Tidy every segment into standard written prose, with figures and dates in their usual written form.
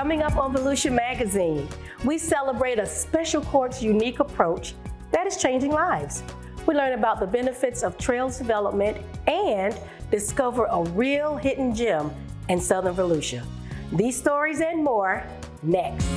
Coming up on Volusia Magazine, we celebrate a special court's unique approach that is changing lives. We learn about the benefits of trails development and discover a real hidden gem in Southern Volusia. These stories and more next.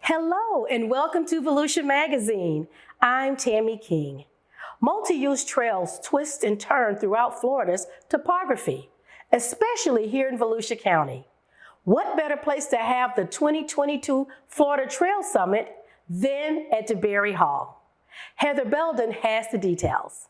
Hello and welcome to Volusia Magazine. I'm Tammy King. Multi-use trails twist and turn throughout Florida's topography, especially here in Volusia County. What better place to have the 2022 Florida Trail Summit than at DeBary Hall? Heather Belden has the details.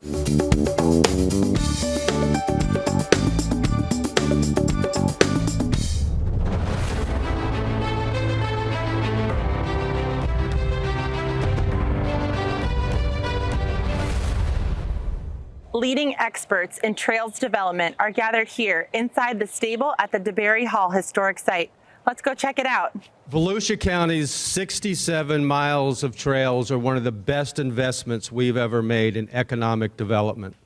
Leading experts in trails development are gathered here inside the stable at the DeBary Hall Historic Site. Let's go check it out. Volusia County's 67 miles of trails are one of the best investments we've ever made in economic development.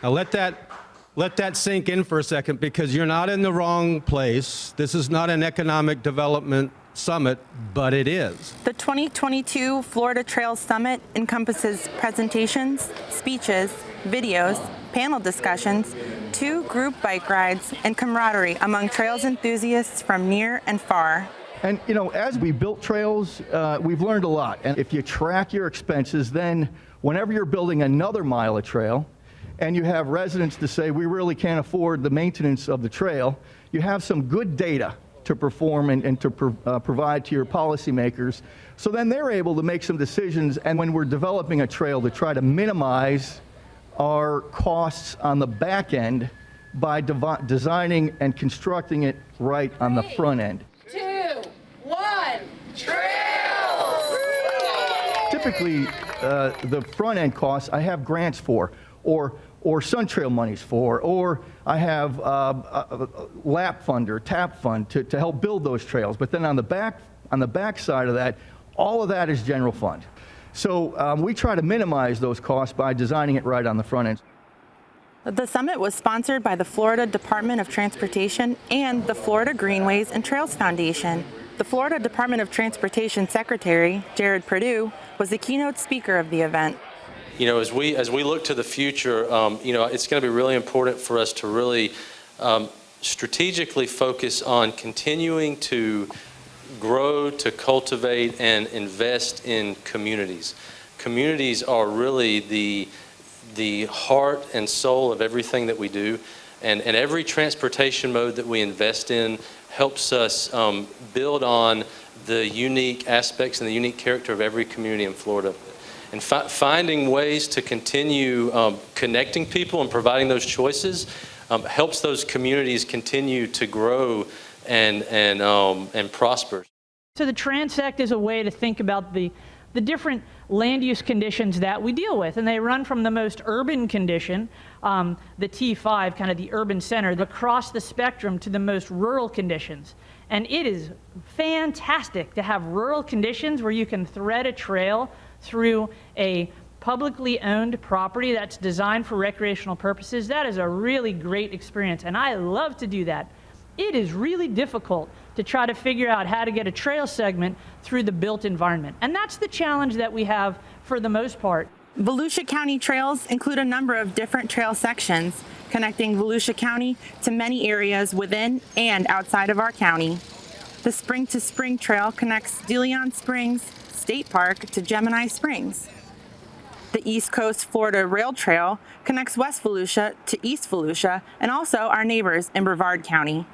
Now let that sink in for a second, because you're not in the wrong place. This is not an economic development summit, but it is. The 2022 Florida Trails Summit encompasses presentations, speeches, videos, panel discussions, 2 group bike rides, and camaraderie among trails enthusiasts from near and far. And as we built trails, we've learned a lot. And if you track your expenses, then whenever you're building another mile of trail, and you have residents to say, we really can't afford the maintenance of the trail, you have some good data to perform and to provide to your policymakers. So then they're able to make some decisions, and when we're developing a trail, to try to minimize our costs on the back end by designing and constructing it right on the front end. 2, 1, trails! Typically, the front end costs I have grants for, or Sun Trail monies for, or I have a LAP fund or TAP fund to help build those trails. But then on the back side of that, all of that is general fund. So we try to minimize those costs by designing it right on the front end. The summit was sponsored by the Florida Department of Transportation and the Florida Greenways and Trails Foundation. The Florida Department of Transportation Secretary, Jared Perdue, was the keynote speaker of the event. As we look to the future, it's going to be really important for us to really strategically focus on continuing to grow, to cultivate, and invest in communities. Communities are really the heart and soul of everything that we do, and every transportation mode that we invest in helps us build on the unique aspects and the unique character of every community in Florida. And finding ways to continue connecting people and providing those choices helps those communities continue to grow and prosper. So the Transect is a way to think about the different land use conditions that we deal with, and they run from the most urban condition, the T5, kind of the urban center, across the spectrum to the most rural conditions. And it is fantastic to have rural conditions where you can thread a trail through a publicly owned property that's designed for recreational purposes. That is a really great experience, and I love to do that. It is really difficult to try to figure out how to get a trail segment through the built environment, and that's the challenge that we have for the most part. Volusia County trails include a number of different trail sections connecting Volusia County to many areas within and outside of our county. The Spring to Spring Trail connects DeLeon Springs State Park to Gemini Springs. The East Coast Florida Rail Trail connects West Volusia to East Volusia and also our neighbors in Brevard County.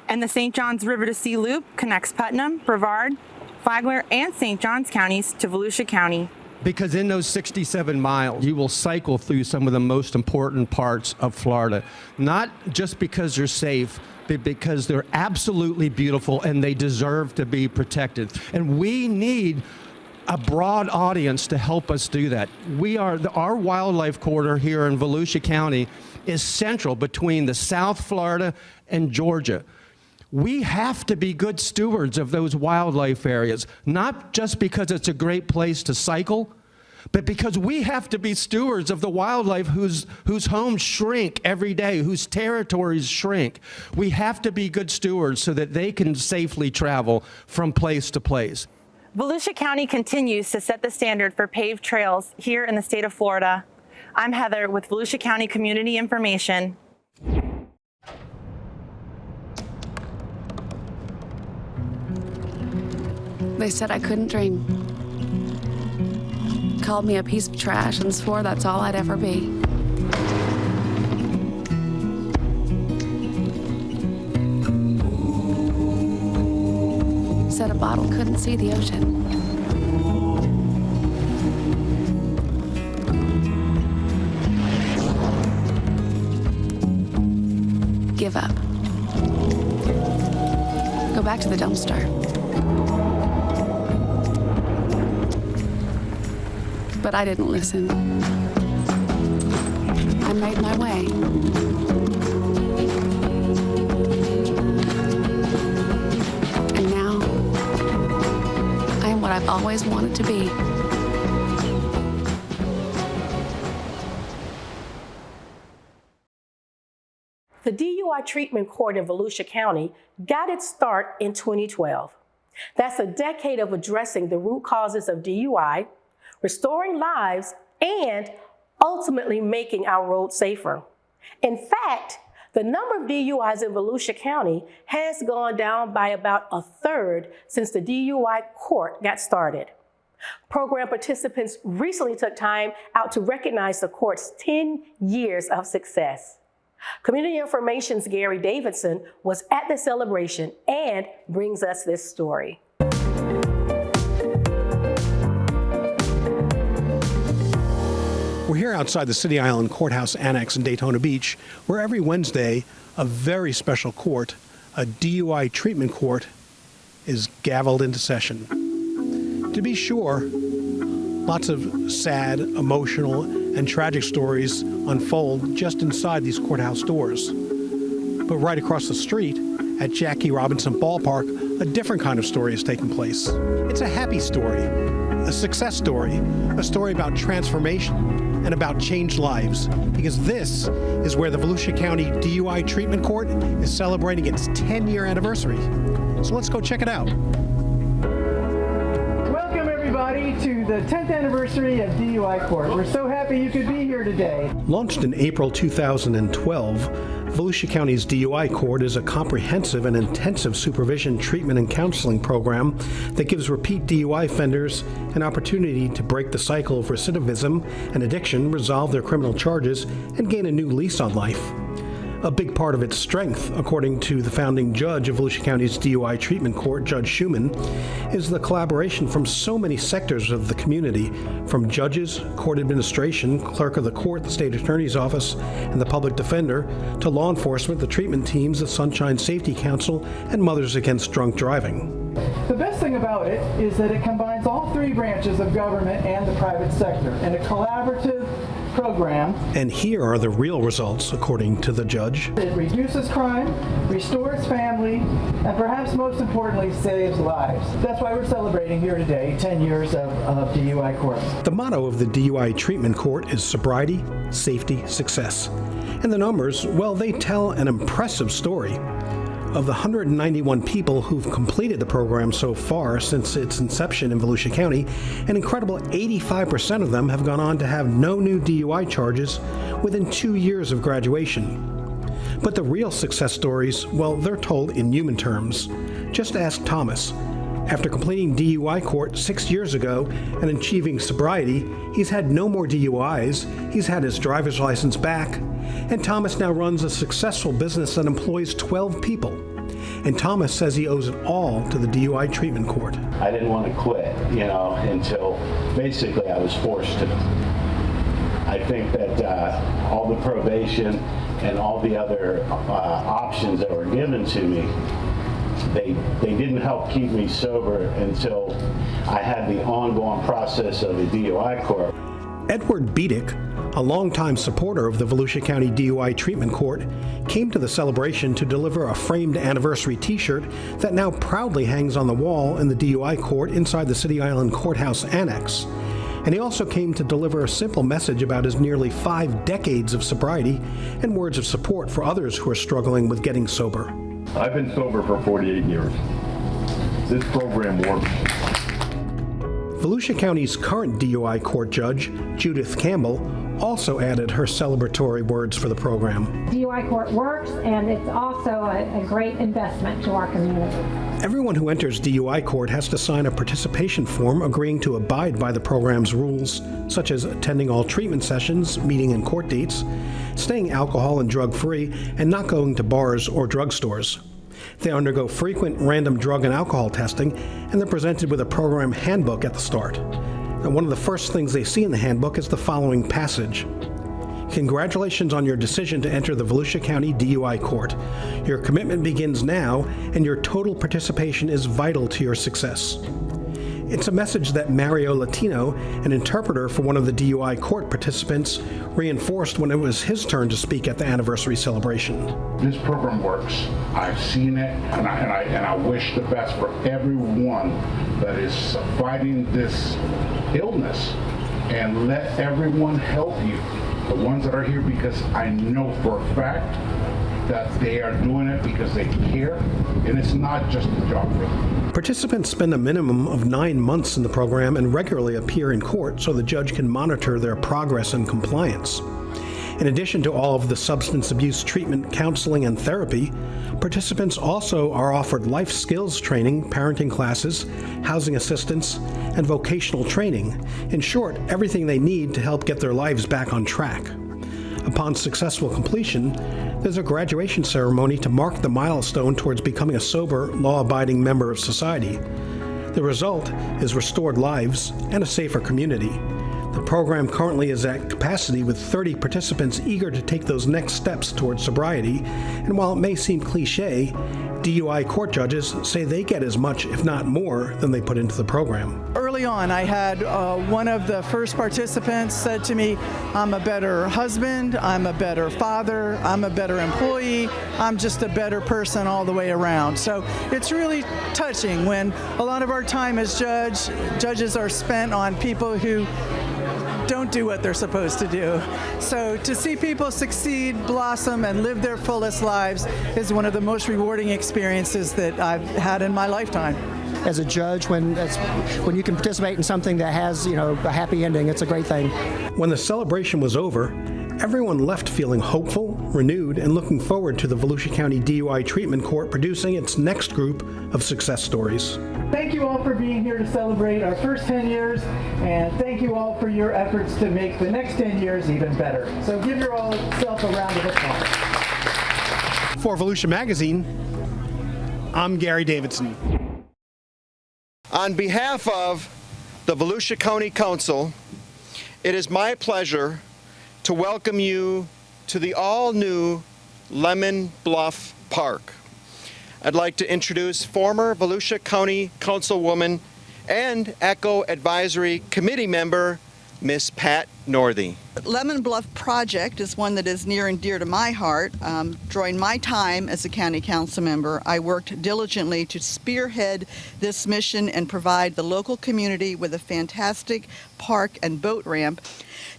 And the St. Johns River to Sea Loop connects Putnam, Brevard, Flagler, and St. Johns counties to Volusia County. Because in those 67 miles, you will cycle through some of the most important parts of Florida, not just because they're safe, but because they're absolutely beautiful and they deserve to be protected. And we need a broad audience to help us do that. Our wildlife corridor here in Volusia County is central between the South Florida and Georgia. We have to be good stewards of those wildlife areas, not just because it's a great place to cycle, but because we have to be stewards of the wildlife whose homes shrink every day, whose territories shrink. We have to be good stewards so that they can safely travel from place to place. Volusia County continues to set the standard for paved trails here in the state of Florida. I'm Heather with Volusia County Community Information. They said I couldn't dream. Called me a piece of trash and swore that's all I'd ever be. Said a bottle couldn't see the ocean. Give up. Go back to the dumpster. But I didn't listen. I made my way. And now, I am what I've always wanted to be. The DUI Treatment Court in Volusia County got its start in 2012. That's a decade of addressing the root causes of DUI, restoring lives, and ultimately making our roads safer. In fact, the number of DUIs in Volusia County has gone down by about a third since the DUI Court got started. Program participants recently took time out to recognize the court's 10 years of success. Community Information's Gary Davidson was at the celebration and brings us this story. We're here outside the City Island Courthouse Annex in Daytona Beach, where every Wednesday, a very special court, a DUI treatment court, is gavelled into session. To be sure, lots of sad, emotional, and tragic stories unfold just inside these courthouse doors. But right across the street, at Jackie Robinson Ballpark, a different kind of story is taking place. It's a happy story, a success story, a story about transformation, and about changed lives, because this is where the Volusia County DUI Treatment Court is celebrating its 10-year anniversary. So let's go check it out. Welcome everybody to the 10th anniversary of DUI Court. We're so happy you could be here today. Launched in April 2012, Volusia County's DUI Court is a comprehensive and intensive supervision, treatment, and counseling program that gives repeat DUI offenders an opportunity to break the cycle of recidivism and addiction, resolve their criminal charges, and gain a new lease on life. A big part of its strength, according to the founding judge of Volusia County's DUI Treatment Court, Judge Schuman, is the collaboration from so many sectors of the community, from judges, court administration, clerk of the court, the state attorney's office, and the public defender, to law enforcement, the treatment teams, the Sunshine Safety Council, and Mothers Against Drunk Driving. The best thing about it is that it combines all three branches of government and the private sector in a collaborative program. And here are the real results, according to the judge. It reduces crime, restores family, and perhaps most importantly, saves lives. That's why we're celebrating here today, 10 years of DUI Court. The motto of the DUI Treatment Court is sobriety, safety, success. And the numbers, well, they tell an impressive story. Of the 191 people who've completed the program so far since its inception in Volusia County, an incredible 85% of them have gone on to have no new DUI charges within 2 years of graduation. But the real success stories, well, they're told in human terms. Just ask Thomas. After completing DUI Court 6 years ago and achieving sobriety, he's had no more DUIs, he's had his driver's license back, and Thomas now runs a successful business that employs 12 people. and Thomas says he owes it all to the DUI treatment court. I didn't want to quit, until basically I was forced to. I think that all the probation and all the other options that were given to me, they didn't help keep me sober until I had the ongoing process of the DUI court. Edward Biedick, a longtime supporter of the Volusia County DUI Treatment Court, came to the celebration to deliver a framed anniversary T-shirt that now proudly hangs on the wall in the DUI court inside the City Island Courthouse Annex. And he also came to deliver a simple message about his nearly 5 decades of sobriety and words of support for others who are struggling with getting sober. I've been sober for 48 years. This program works. Volusia County's current DUI court judge, Judith Campbell, also added her celebratory words for the program. DUI court works, and it's also a great investment to our community. Everyone who enters DUI court has to sign a participation form agreeing to abide by the program's rules, such as attending all treatment sessions, meeting and court dates, staying alcohol and drug-free, and not going to bars or drugstores. They undergo frequent random drug and alcohol testing, and they're presented with a program handbook at the start. And one of the first things they see in the handbook is the following passage. Congratulations on your decision to enter the Volusia County DUI Court. Your commitment begins now, and your total participation is vital to your success. It's a message that Mario Latino, an interpreter for one of the DUI court participants, reinforced when it was his turn to speak at the anniversary celebration. This program works. I've seen it, and I wish the best for everyone that is fighting this illness. And let everyone help you, the ones that are here, because I know for a fact that they are doing it because they care, and it's not just a job for them. Participants spend a minimum of 9 months in the program and regularly appear in court so the judge can monitor their progress and compliance. In addition to all of the substance abuse treatment, counseling, and therapy, participants also are offered life skills training, parenting classes, housing assistance, and vocational training. In short, everything they need to help get their lives back on track. Upon successful completion, there's a graduation ceremony to mark the milestone towards becoming a sober, law-abiding member of society. The result is restored lives and a safer community. The program currently is at capacity with 30 participants eager to take those next steps towards sobriety, and while it may seem cliche, DUI court judges say they get as much, if not more, than they put into the program. Early on, I had one of the first participants said to me, I'm a better husband, I'm a better father, I'm a better employee, I'm just a better person all the way around. So it's really touching when a lot of our time as judges are spent on people who don't do what they're supposed to do. So to see people succeed, blossom, and live their fullest lives is one of the most rewarding experiences that I've had in my lifetime. As a judge, when you can participate in something that has, a happy ending, it's a great thing. When the celebration was over, everyone left feeling hopeful, renewed, and looking forward to the Volusia County DUI Treatment Court producing its next group of success stories. Thank you all for being here to celebrate our first 10 years, and thank you all for your efforts to make the next 10 years even better. So give yourself a round of applause. For Volusia Magazine, I'm Gary Davidson. On behalf of the Volusia County Council, it is my pleasure to welcome you to the all-new Lemon Bluff Park. I'd like to introduce former Volusia County Councilwoman and ECHO Advisory Committee member, Miss Pat Northey. Lemon Bluff project is one that is near and dear to my heart. During my time as a county council member, I worked diligently to spearhead this mission and provide the local community with a fantastic park and boat ramp.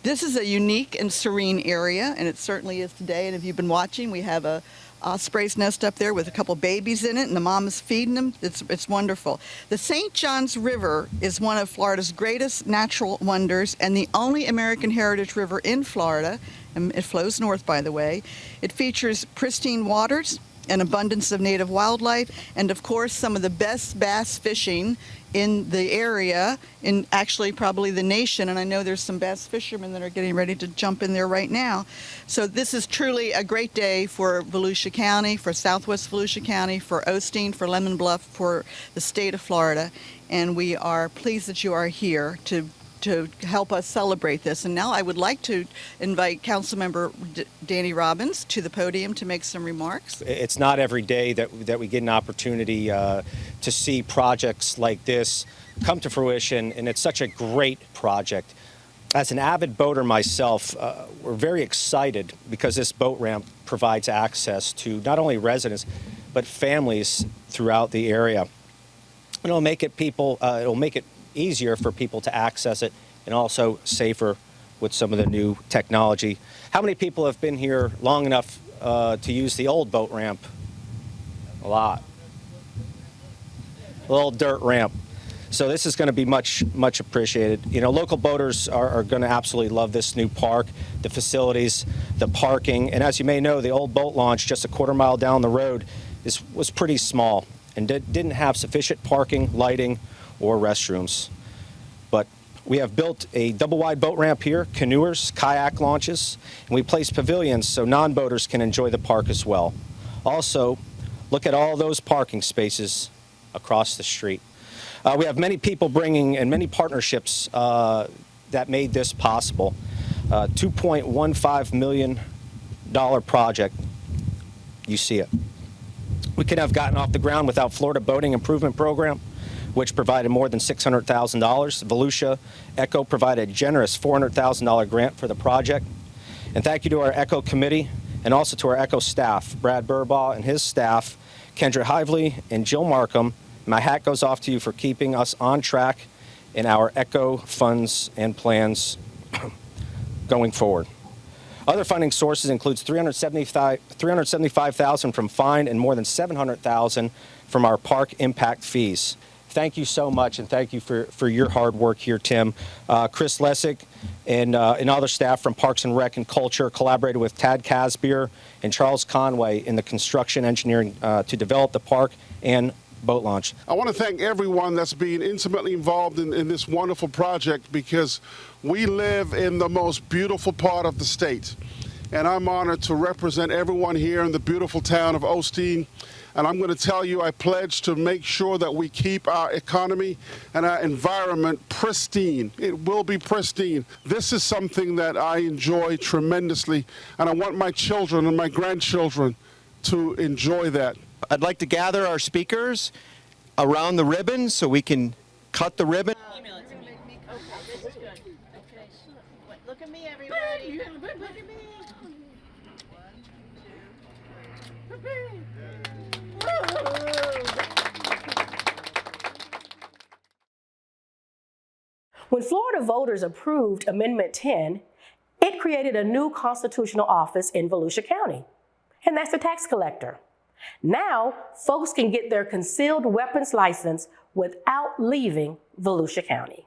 This is a unique and serene area, and it certainly is today. And if you've been watching, we have a osprey's nest up there with a couple babies in it, and the mom is feeding them. It's wonderful. The St. Johns River is one of Florida's greatest natural wonders and the only American heritage river in Florida. It flows north, by the way. It features pristine waters, an abundance of native wildlife, and of course some of the best bass fishing in the area, in actually probably the nation, and I know there's some bass fishermen that are getting ready to jump in there right now. So this is truly a great day for Volusia County, for Southwest Volusia County, for Osteen, for Lemon Bluff, for the state of Florida, and we are pleased that you are here to help us celebrate this. And now I would like to invite Councilmember Danny Robbins to the podium to make some remarks. It's not every day that we get an opportunity to see projects like this come to fruition, and it's such a great project. As an avid boater myself, we're very excited because this boat ramp provides access to not only residents, but families throughout the area. It'll make it easier for people to access it, and also safer with some of the new technology. How many people have been here long enough to use the old boat ramp? A lot. A little dirt ramp. So this is going to be much appreciated. You know, local boaters are going to absolutely love this new park, the facilities, the parking, and as you may know, the old boat launch just a quarter mile down the road was pretty small and didn't have sufficient parking, lighting, or restrooms. But we have built a double-wide boat ramp here, canoers, kayak launches, and we place pavilions so non-boaters can enjoy the park as well. Also, look at all those parking spaces across the street. We have many people bringing and many partnerships that made this possible. $2.15 million project. You see it. We could have gotten off the ground without Florida Boating Improvement Program, which provided more than $600,000. Volusia ECHO provided a generous $400,000 grant for the project. And thank you to our ECHO committee and also to our ECHO staff, Brad Burbaugh and his staff, Kendra Hively and Jill Markham. My hat goes off to you for keeping us on track in our ECHO funds and plans going forward. Other funding sources includes $375,000 from fine and more than $700,000 from our park impact fees. Thank you so much, and thank you for your hard work here, Tim. Chris Lessig and other staff from Parks and Rec and Culture collaborated with Tad Casbier and Charles Conway in the construction engineering to develop the park and boat launch. I want to thank everyone that's been intimately involved in this wonderful project, because we live in the most beautiful part of the state. And I'm honored to represent everyone here in the beautiful town of Osteen. And I'm going to tell you, I pledge to make sure that we keep our economy and our environment pristine. It will be pristine. This is something that I enjoy tremendously, and I want my children and my grandchildren to enjoy that. I'd like to gather our speakers around the ribbon so we can cut the ribbon. Email it to me. Okay, this is good. Okay, look at me, everybody. Look at me. 1, 2, 3. When Florida voters approved Amendment 10, it created a new constitutional office in Volusia County, and that's the tax collector. Now, folks can get their concealed weapons license without leaving Volusia County.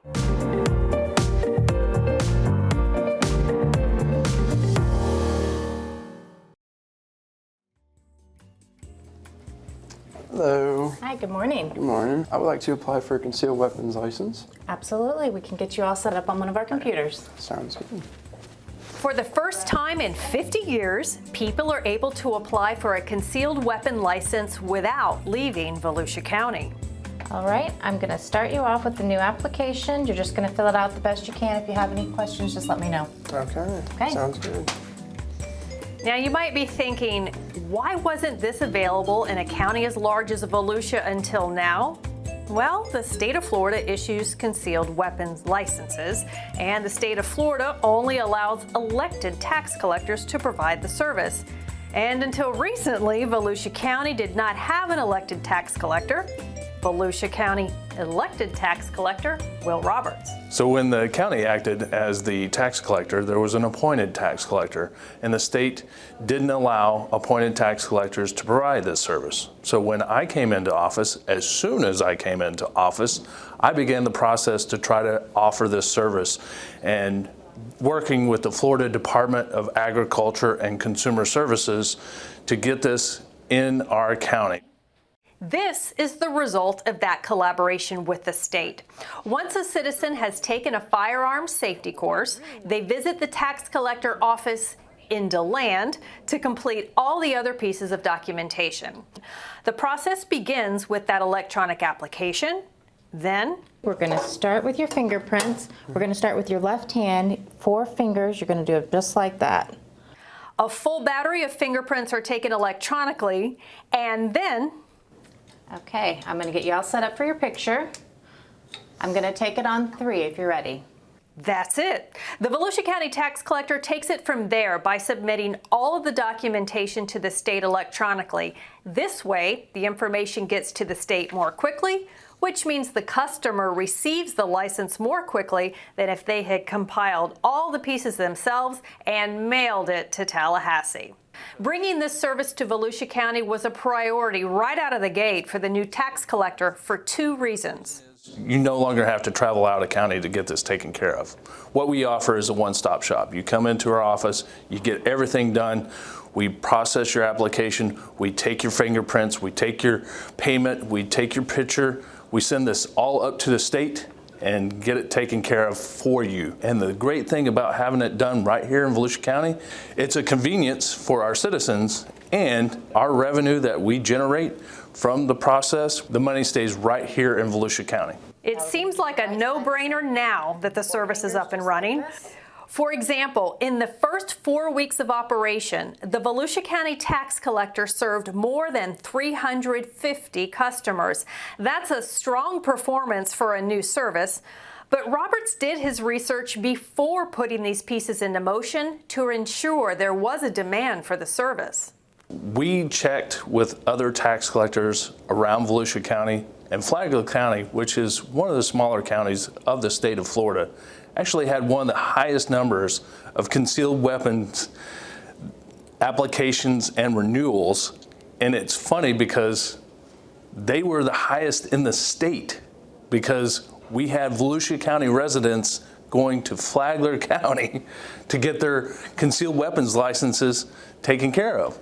Hello. Hi, good morning. Good morning. I would like to apply for a concealed weapons license. Absolutely. We can get you all set up on one of our computers. Sounds good. For the first time in 50 years, people are able to apply for a concealed weapon license without leaving Volusia County. All right, I'm going to start you off with the new application. You're just going to fill it out the best you can. If you have any questions, just let me know. Okay. Sounds good. Now you might be thinking, why wasn't this available in a county as large as Volusia until now? Well, the state of Florida issues concealed weapons licenses, and the state of Florida only allows elected tax collectors to provide the service. And until recently, Volusia County did not have an elected tax collector. Volusia County elected tax collector, Will Roberts. So when the county acted as the tax collector, there was an appointed tax collector, and the state didn't allow appointed tax collectors to provide this service. So when I came into office, as soon as I came into office, I began the process to try to offer this service, and working with the Florida Department of Agriculture and Consumer Services to get this in our county. This is the result of that collaboration with the state. Once a citizen has taken a firearms safety course, they visit the tax collector office in DeLand to complete all the other pieces of documentation. The process begins with that electronic application. Then we're going to start with your fingerprints. We're going to start with your left hand, 4 fingers. You're going to do it just like that. A full battery of fingerprints are taken electronically, and then... Okay, I'm going to get you all set up for your picture. I'm going to take it on 3 if you're ready. That's it. The Volusia County tax collector takes it from there by submitting all of the documentation to the state electronically. This way, the information gets to the state more quickly, which means the customer receives the license more quickly than if they had compiled all the pieces themselves and mailed it to Tallahassee. Bringing this service to Volusia County was a priority right out of the gate for the new tax collector for 2 reasons. You no longer have to travel out of county to get this taken care of. What we offer is a one-stop shop. You come into our office, you get everything done. We process your application, we take your fingerprints, we take your payment, we take your picture. We send this all up to the state and get it taken care of for you. And the great thing about having it done right here in Volusia County, it's a convenience for our citizens, and our revenue that we generate from the process, the money stays right here in Volusia County. It seems like a no-brainer now that the service is up and running. For example, in the first 4 weeks of operation, the Volusia County tax collector served more than 350 customers. That's a strong performance for a new service. But Roberts did his research before putting these pieces into motion to ensure there was a demand for the service. We checked with other tax collectors around Volusia County, and Flagler County, which is one of the smaller counties of the state of Florida, actually had one of the highest numbers of concealed weapons applications and renewals. And it's funny because they were the highest in the state, because we had Volusia County residents going to Flagler County to get their concealed weapons licenses taken care of.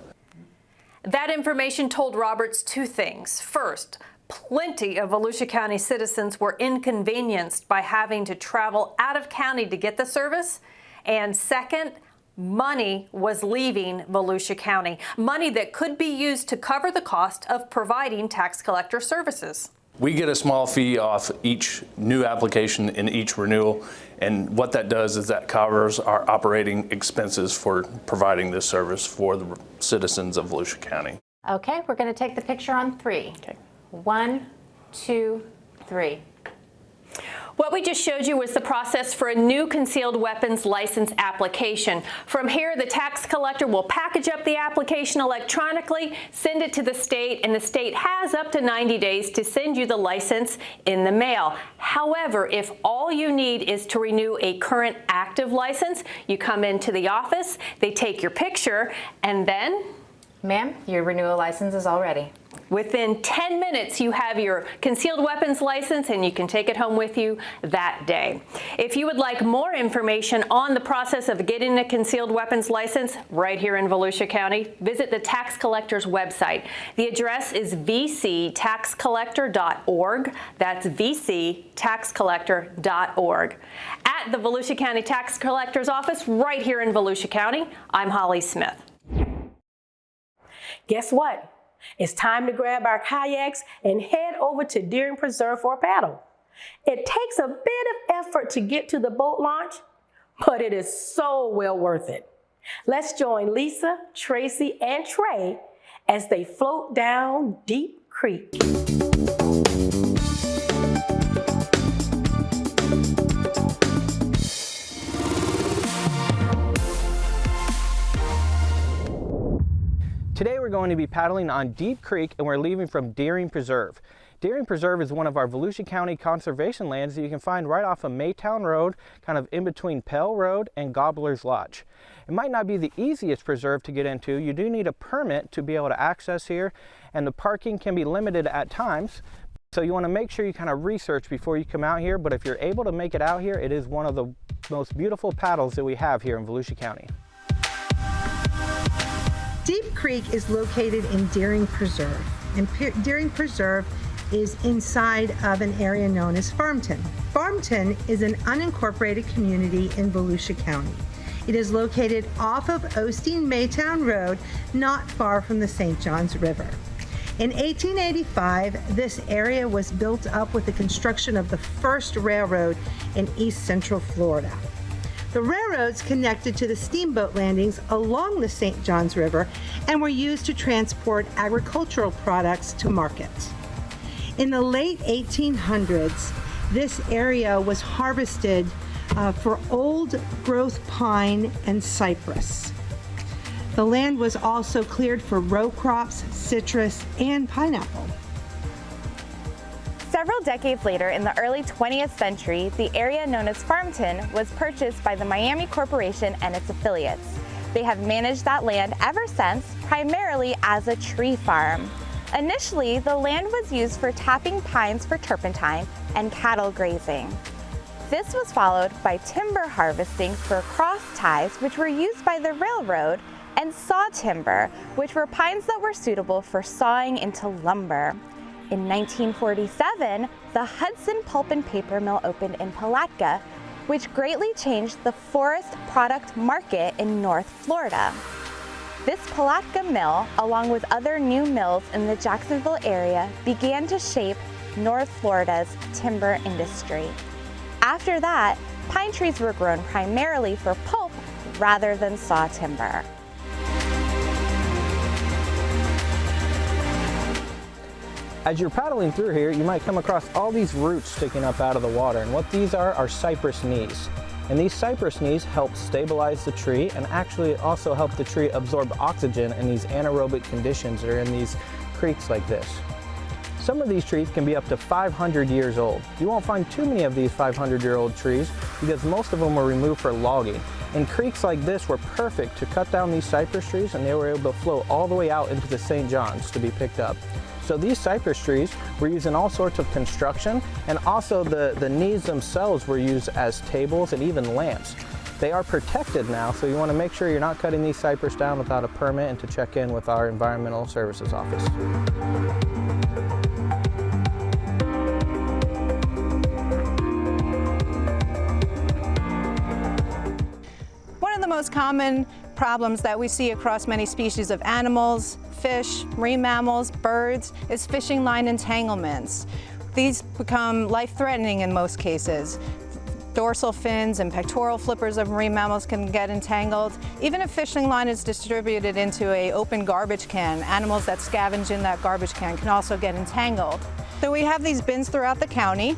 That information told Roberts 2 things. First, plenty of Volusia County citizens were inconvenienced by having to travel out of county to get the service. And second, money was leaving Volusia County, money that could be used to cover the cost of providing tax collector services. We get a small fee off each new application and each renewal, and what that does is that covers our operating expenses for providing this service for the citizens of Volusia County. Okay, we're going to take the picture on 3. Okay. 1, 2, 3. What we just showed you was the process for a new concealed weapons license application. From here, the tax collector will package up the application electronically, send it to the state, and the state has up to 90 days to send you the license in the mail. However, if all you need is to renew a current active license, you come into the office, they take your picture, and then... Ma'am, your renewal license is all ready. Within 10 minutes, you have your concealed weapons license, and you can take it home with you that day. If you would like more information on the process of getting a concealed weapons license right here in Volusia County, visit the tax collector's website. The address is vctaxcollector.org. That's vctaxcollector.org. At the Volusia County Tax Collector's Office right here in Volusia County, I'm Holly Smith. Guess what? It's time to grab our kayaks and head over to Deering Preserve for a paddle. It takes a bit of effort to get to the boat launch, but it is so well worth it. Let's join Lisa, Tracy, and Trey as they float down Deep Creek. Today we're going to be paddling on Deep Creek, and we're leaving from Deering Preserve. Deering Preserve is one of our Volusia County conservation lands that you can find right off of Maytown Road, kind of in between Pell Road and Gobbler's Lodge. It might not be the easiest preserve to get into. You do need a permit to be able to access here, and the parking can be limited at times. So you want to make sure you kind of research before you come out here, but if you're able to make it out here, it is one of the most beautiful paddles that we have here in Volusia County. Deep Creek is located in Deering Preserve, and Deering Preserve is inside of an area known as Farmton. Farmton is an unincorporated community in Volusia County. It is located off of Osteen-Maytown Road, not far from the St. Johns River. In 1885, this area was built up with the construction of the first railroad in East Central Florida. The railroads connected to the steamboat landings along the St. Johns River and were used to transport agricultural products to markets. In the late 1800s, this area was harvested for old growth pine and cypress. The land was also cleared for row crops, citrus, and pineapple. Several decades later, in the early 20th century, the area known as Farmton was purchased by the Miami Corporation and its affiliates. They have managed that land ever since, primarily as a tree farm. Initially, the land was used for tapping pines for turpentine and cattle grazing. This was followed by timber harvesting for cross ties, which were used by the railroad, and saw timber, which were pines that were suitable for sawing into lumber. In 1947, the Hudson Pulp and Paper Mill opened in Palatka, which greatly changed the forest product market in North Florida. This Palatka mill, along with other new mills in the Jacksonville area, began to shape North Florida's timber industry. After that, pine trees were grown primarily for pulp rather than saw timber. As you're paddling through here, you might come across all these roots sticking up out of the water, and what these are cypress knees. And these cypress knees help stabilize the tree and actually also help the tree absorb oxygen in these anaerobic conditions that are in these creeks like this. Some of these trees can be up to 500 years old. You won't find too many of these 500-year-old trees because most of them were removed for logging. And creeks like this were perfect to cut down these cypress trees, and they were able to flow all the way out into the St. Johns to be picked up. So these cypress trees were used in all sorts of construction, and also the knees themselves were used as tables and even lamps. They are protected now, so you want to make sure you're not cutting these cypress down without a permit and to check in with our Environmental Services Office. One of the most common problems that we see across many species of animals, fish, marine mammals, birds, is fishing line entanglements. These become life-threatening in most cases. Dorsal fins and pectoral flippers of marine mammals can get entangled. Even if fishing line is distributed into an open garbage can, animals that scavenge in that garbage can can also get entangled. So we have these bins throughout the county.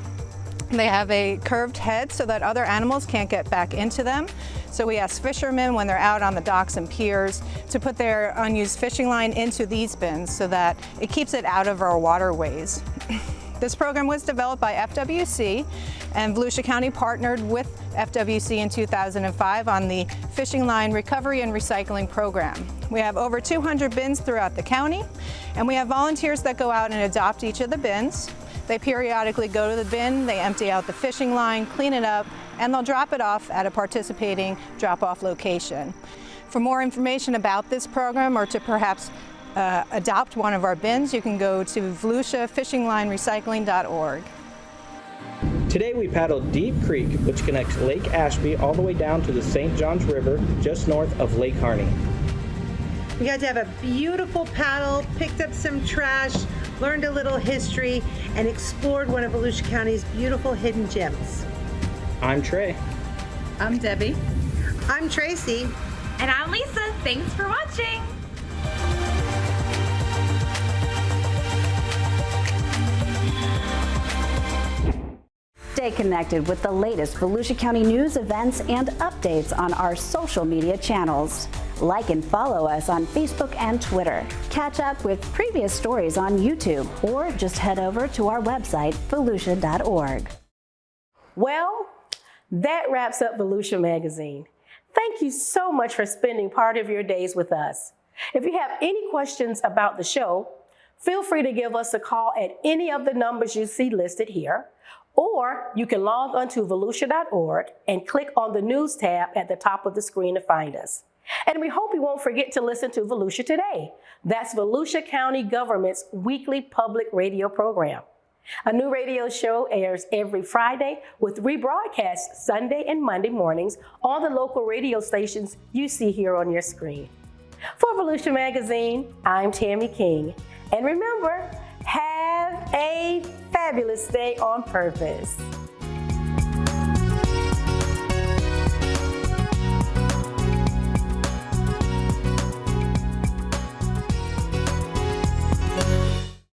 They have a curved head so that other animals can't get back into them. So we ask fishermen when they're out on the docks and piers to put their unused fishing line into these bins so that it keeps it out of our waterways. This program was developed by FWC, and Volusia County partnered with FWC in 2005 on the Fishing Line Recovery and Recycling Program. We have over 200 bins throughout the county, and we have volunteers that go out and adopt each of the bins. They periodically go to the bin, they empty out the fishing line, clean it up, and they'll drop it off at a participating drop-off location. For more information about this program or to perhaps adopt one of our bins, you can go to volusiafishinglinerecycling.org. Today we paddled Deep Creek, which connects Lake Ashby all the way down to the St. Johns River just north of Lake Harney. We got to have a beautiful paddle, picked up some trash, learned a little history, and explored one of Volusia County's beautiful hidden gems. I'm Trey. I'm Debbie. I'm Tracy. And I'm Lisa. Thanks for watching. Stay connected with the latest Volusia County news, events, and updates on our social media channels. Like and follow us on Facebook and Twitter. Catch up with previous stories on YouTube, or just head over to our website, volusia.org. Well, that wraps up Volusia Magazine. Thank you so much for spending part of your days with us. If you have any questions about the show, feel free to give us a call at any of the numbers you see listed here, or you can log on to volusia.org and click on the News tab at the top of the screen to find us. And we hope you won't forget to listen to Volusia Today. That's Volusia County Government's weekly public radio program. A new radio show airs every Friday with rebroadcasts Sunday and Monday mornings on the local radio stations you see here on your screen. For Volusia Magazine, I'm Tammy King. And remember, have a fabulous day on purpose.